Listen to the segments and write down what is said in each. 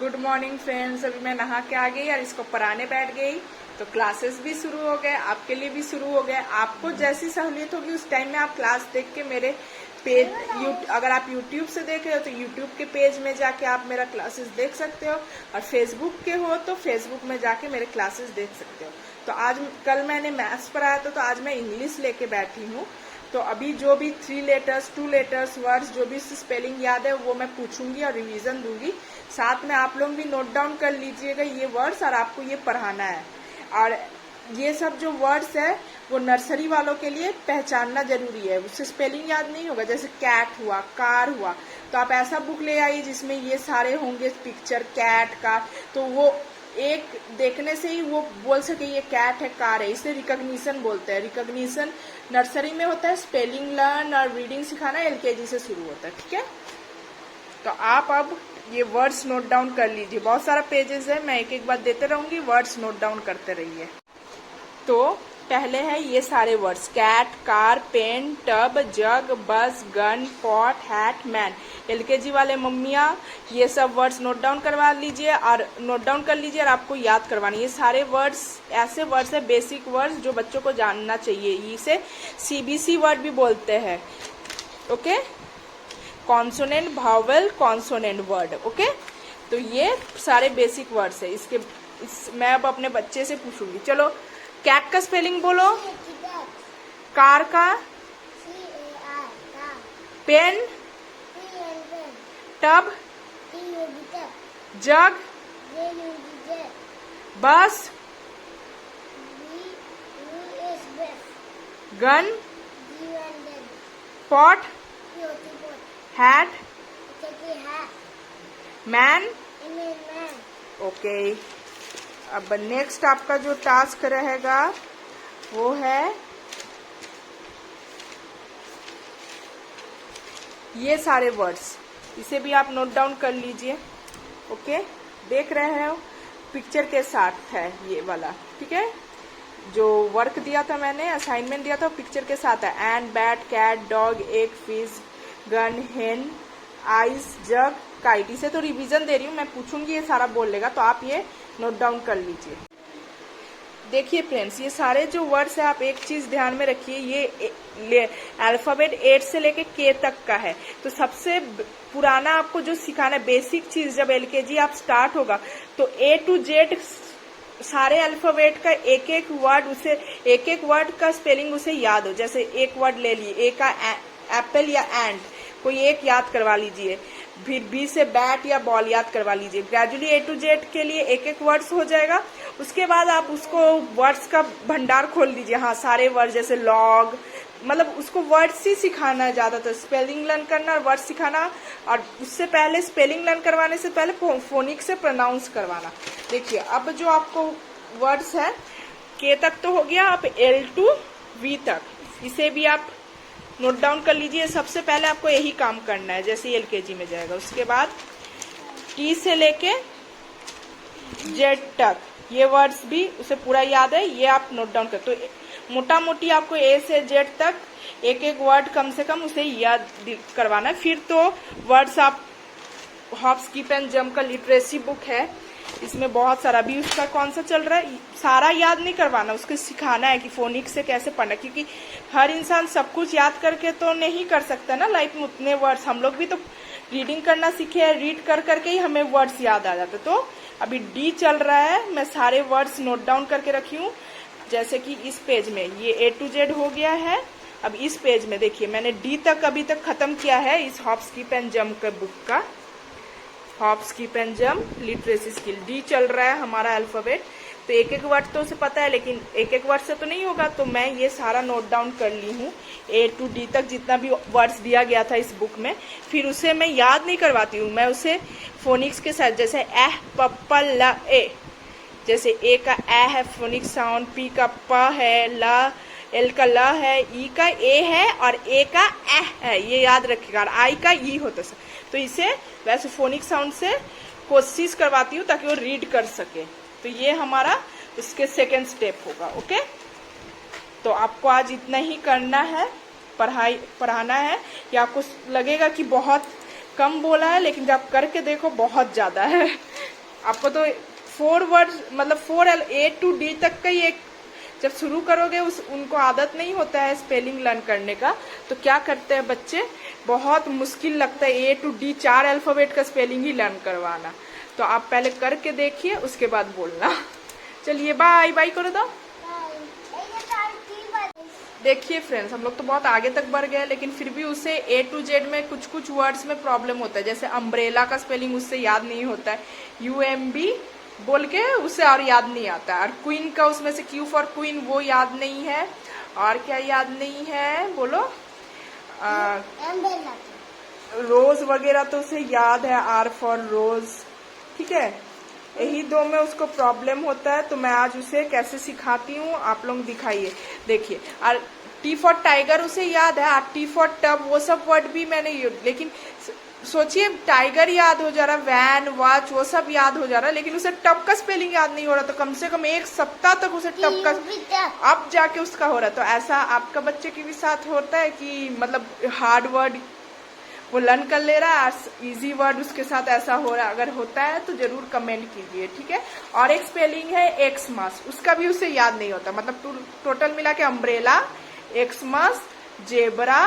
Good morning friends. अभी मैं नहा के आ गई और इसको पढ़ाने बैठ गई, तो क्लासेस भी शुरू हो गए, आपके लिए भी शुरू हो गए। आपको जैसी सहूलियत होगी उस टाइम में आप क्लास देख के मेरे पेज अगर आप यूट्यूब से देख रहे हो तो यूट्यूब के पेज में जाके आप मेरा क्लासेस देख सकते हो, और फेसबुक के हो तो फेसबुक में जाके मेरे क्लासेस देख सकते हो। तो आज कल मैंने मैथ्स पढ़ाया था, तो आज मैं इंग्लिश लेके बैठी हूँ। तो अभी जो भी 3 लेटर्स 2 लेटर्स वर्ड्स जो भी स्पेलिंग याद है वो मैं पूछूंगी और रिवीजन दूंगी। साथ में आप लोग भी नोट डाउन कर लीजिएगा ये वर्ड्स, और आपको ये पढ़ाना है। और ये सब जो वर्ड्स है वो नर्सरी वालों के लिए पहचानना जरूरी है, उससे स्पेलिंग याद नहीं होगा। जैसे कैट हुआ, कार हुआ, तो आप ऐसा बुक ले आइए जिसमें ये सारे होंगे पिक्चर कैट का, तो वो एक देखने से ही वो बोल सके ये कैट है, कार है। इसे रिकॉग्निशन बोलते हैं। रिकॉग्निशन नर्सरी में होता है, स्पेलिंग लर्न और रीडिंग सिखाना एलकेजी से शुरू होता है, ठीक है। तो आप अब ये वर्ड्स नोट डाउन कर लीजिए। बहुत सारा पेजेस है, मैं एक एक बार देते रहूंगी, वर्ड्स नोट डाउन करते रहिए। तो पहले है ये सारे words: cat, car, pen, tub, jug, bus, gun, pot, hat, man. LKG वाले मम्मियाँ ये सब वर्ड्स नोट डाउन करवा लीजिए और नोट डाउन कर लीजिए, और आपको याद करवानी। ये सारे वर्ड्स ऐसे वर्ड्स है, बेसिक वर्ड्स जो बच्चों को जानना चाहिए। इसे सीबीसी वर्ड भी बोलते हैं, okay. Consonant, vowel, consonant word, okay. तो ये सारे बेसिक वर्ड्स है। मैं अब अपने बच्चे से पूछूंगी। चलो, कैट का स्पेलिंग बोलो। कार का pen, tub, jug, bus, gun, pot, hat, man, okay. अब नेक्स्ट आपका जो टास्क रहेगा वो है ये सारे वर्ड्स, इसे भी आप नोट डाउन कर लीजिए, ओके। देख रहे हो पिक्चर के साथ है ये वाला, ठीक है। जो वर्क दिया था मैंने, असाइनमेंट दिया था, पिक्चर के साथ है। Ant, bat, cat, dog, egg, fish, gun, hen, ice, jug, kite. इसे तो रिवीजन दे रही हूँ, मैं पूछूंगी ये सारा बोल लेगा, तो आप ये नोट डाउन कर लीजिए। देखिए फ्रेंड्स, ये सारे जो वर्ड्स है, आप एक चीज ध्यान में रखिए, ये अल्फाबेट 8 से लेके के तक का है। तो सबसे पुराना आपको जो सिखाना है, बेसिक चीज, जब एलकेजी आप स्टार्ट होगा तो ए टू जेड सारे अल्फाबेट का एक एक वर्ड, उसे एक एक वर्ड का स्पेलिंग उसे याद हो। जैसे एक वर्ड ले लिए, ए का एप्पल या एंड, कोई एक याद करवा लीजिए। फिर बी से बैट या बॉल याद करवा लीजिए। ग्रेजुअली ए टू जेड के लिए एक एक वर्ड्स हो जाएगा। उसके बाद आप उसको वर्ड्स का भंडार खोल लीजिए। हाँ, सारे वर्ड, जैसे लॉग, मतलब उसको वर्ड्स ही सिखाना है ज्यादातर, स्पेलिंग लर्न करना और वर्ड्स सिखाना। और उससे पहले स्पेलिंग लर्न करवाने से पहले फोनिक से प्रोनाउंस करवाना। देखिए, अब जो आपको वर्ड्स है, के तक तो हो गया, अब एल टू वी तक, इसे भी आप नोट डाउन कर लीजिए। सबसे पहले आपको यही काम करना है, जैसे एलकेजी में जाएगा। उसके बाद टी से लेके जेड तक ये वर्ड्स भी उसे पूरा याद है, ये आप नोट डाउन कर। तो मोटा मोटी आपको ए से जेड तक एक एक वर्ड कम से कम उसे याद करवाना है। फिर तो वर्ड्स आप हॉप स्किप एंड जंप का लिटरेसी बुक है, इसमें बहुत सारा, अभी उसका कौन सा चल रहा है, सारा याद नहीं करवाना, उसको सिखाना है कि फोनिक से कैसे पढ़ना। क्योंकि हर इंसान सब कुछ याद करके तो नहीं कर सकता ना लाइफ में उतने वर्ड्स। हम लोग भी तो रीडिंग करना सीखे हैं, रीड कर करके ही हमें वर्ड्स याद आ जाते। तो अभी डी चल रहा है, मैं सारे वर्ड्स नोट डाउन करके रखी हूँ। जैसे कि इस पेज में ये ए टू जेड हो गया है। अब इस पेज में देखिए, मैंने डी तक अभी तक खत्म किया है इस हॉप स्किप एंड जंप का बुक का। Hop skip and jump literacy skill, D चल रहा है हमारा अल्फाबेट। तो एक एक वर्ड तो उसे पता है, लेकिन एक एक वर्ड से तो नहीं होगा, तो मैं ये सारा नोट डाउन कर ली हूँ, ए टू डी तक जितना भी वर्ड्स दिया गया था इस बुक में। फिर उसे मैं याद नहीं करवाती हूँ, मैं उसे फोनिक्स के साथ, जैसे एह पप्पा ल ए, जैसे ए का ए है फोनिक साउंड, पी का प है, ला, एल का ल है, ई का ए है और ए का एह है, ये याद रखिएगा, और आई का ई होता है। तो इसे वैसे फोनिक साउंड से कोशिश करवाती हूँ ताकि वो रीड कर सके। तो ये हमारा उसके सेकेंड स्टेप होगा, ओके। तो आपको आज इतना ही करना है, पढ़ाना है। कि आपको लगेगा कि बहुत कम बोला है, लेकिन जब करके देखो बहुत ज्यादा है। आपको तो 4 वर्ड मतलब 4 A to D तक का ही एक जब शुरू करोगे उनको आदत नहीं होता है स्पेलिंग लर्न करने का, तो क्या करते हैं बच्चे, बहुत मुश्किल लगता है A to D 4 अल्फाबेट का स्पेलिंग ही लर्न करवाना। तो आप पहले करके देखिए, उसके बाद बोलना। चलिए बाय बाय करो दो। देखिए फ्रेंड्स, हम लोग तो बहुत आगे तक बढ़ गए, लेकिन फिर भी उसे A to Z में कुछ कुछ वर्ड्स में प्रॉब्लम होता है। जैसे अम्ब्रेला का स्पेलिंग उससे याद नहीं होता है, UMB बोल के उसे और याद नहीं आता है। और क्वीन का उसमें से Q फॉर क्वीन वो याद नहीं है। और क्या याद नहीं है बोलो, रोज वगैरह तो उसे याद है, R फॉर रोज, ठीक है। यही 2 में उसको प्रॉब्लम होता है। तो मैं आज उसे कैसे सिखाती हूँ आप लोग दिखाइए, देखिए। और T फॉर टाइगर उसे याद है, और T फॉर टब वो सब वर्ड भी मैंने, लेकिन सोचिए टाइगर याद हो जा रहा, वैन वॉच वो सब याद हो जा रहा है, लेकिन उसे टब का स्पेलिंग याद नहीं हो रहा। तो कम से कम 1 सप्ताह तक उसे टब का अब जाके उसका हो रहा है। तो ऐसा आपका बच्चे के भी साथ होता है कि मतलब हार्ड वर्ड वो लर्न कर ले रहा है, इजी वर्ड उसके साथ ऐसा हो रहा है? अगर होता है तो जरूर कमेंट कीजिए, ठीक है। और एक स्पेलिंग है एक्समस, उसका भी उसे याद नहीं होता। मतलब टोटल मिला के अम्ब्रेला, एक्समस, जेबरा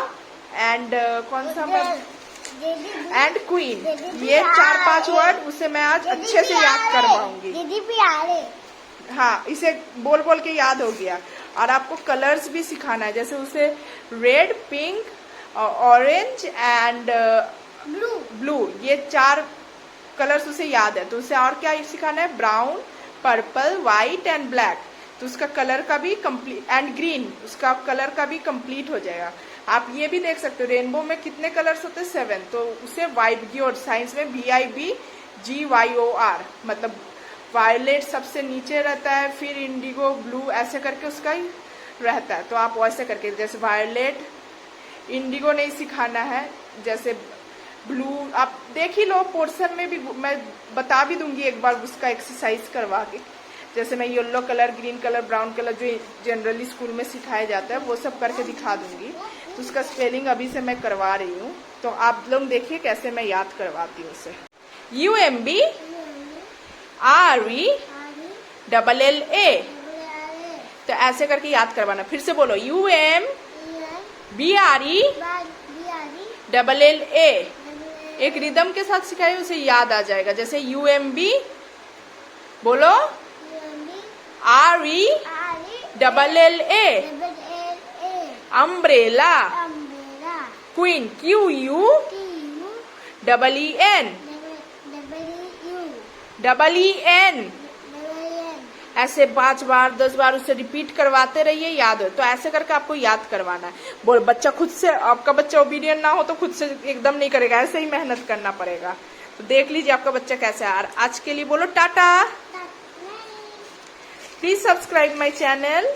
एंड कौन सा एंड क्वीन, ये 4-5 वर्ड उसे मैं आज अच्छे से याद करवाऊंगी। दीदी भी आ रहे। हाँ, इसे बोल बोल के याद हो गया। और आपको कलर्स भी सिखाना है, जैसे उसे red, pink, orange and blue, ये 4 कलर्स उसे याद है। तो उसे और क्या सिखाना है, brown, purple, white and black. तो उसका कलर का भी कंप्लीट, एंड ग्रीन, उसका कलर का भी कंप्लीट हो जाएगा। आप ये भी देख सकते हो रेनबो में कितने कलर्स होते हैं, 7। तो उसे वाइबग्योर, साइंस में VIBGYOR, मतलब वायलेट सबसे नीचे रहता है, फिर इंडिगो, ब्लू, ऐसे करके उसका ही रहता है। तो आप वैसे करके, जैसे वायलेट, इंडिगो नहीं सिखाना है, जैसे ब्लू आप देख ही लो, पोर्शन में भी मैं बता भी दूंगी एक बार उसका एक्सरसाइज करवा के। जैसे मैं yellow colour, green colour, brown colour जो जनरली स्कूल में सिखाया जाता है वो सब करके दिखा दूंगी। तो उसका स्पेलिंग अभी से मैं करवा रही हूँ, तो आप लोग देखिए कैसे मैं याद करवाती हूँ उसे। UMB RE LLA, तो ऐसे करके याद करवाना। फिर से बोलो, UMB RE LLA, एक रिदम के साथ सिखाइए, उसे याद आ जाएगा। जैसे UMB बोलो, RE LLA, umbrella, queen, QUEEN, ऐसे 5 बार 10 बार उसे रिपीट करवाते रहिए, याद हो। तो ऐसे करके आपको याद करवाना है। बोल बच्चा खुद से, आपका बच्चा ओबीडियंट ना हो तो खुद से एकदम नहीं करेगा, ऐसे ही मेहनत करना पड़ेगा। तो देख लीजिए आपका बच्चा कैसा है। आज के लिए बोलो Tata, please subscribe my channel.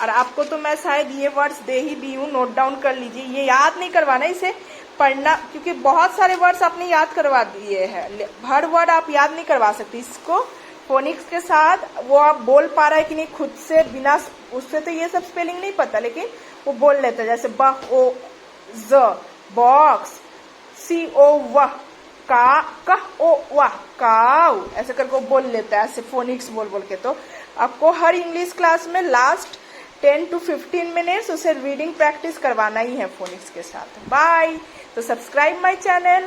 और आपको तो मैं शायद ये वर्ड्स दे ही दी हूँ, नोट डाउन कर लीजिए। ये याद नहीं करवाना, इसे पढ़ना, क्योंकि बहुत सारे वर्ड्स आपने याद करवा दिए हैं, हर वर्ड आप याद नहीं करवा सकती। इसको फोनिक्स के साथ वो आप बोल पा रहा है कि नहीं खुद से, बिना उससे तो ये सब स्पेलिंग नहीं पता, लेकिन वो बोल लेता है। जैसे BOZ, बॉक्स, COW, काउ, ऐसे करके बोल लेता है, ऐसे फोनिक्स बोल बोल के। तो आपको हर इंग्लिश क्लास में लास्ट 10 to 15 मिनट्स उसे रीडिंग प्रैक्टिस करवाना ही है फोनिक्स के साथ। बाय। तो सब्सक्राइब माय चैनल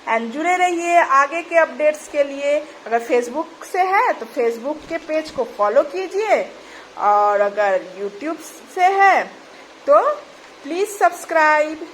एंड जुड़े रहिए आगे के अपडेट्स के लिए। अगर फेसबुक से है तो फेसबुक के पेज को फॉलो कीजिए, और अगर यूट्यूब से है तो प्लीज सब्सक्राइब।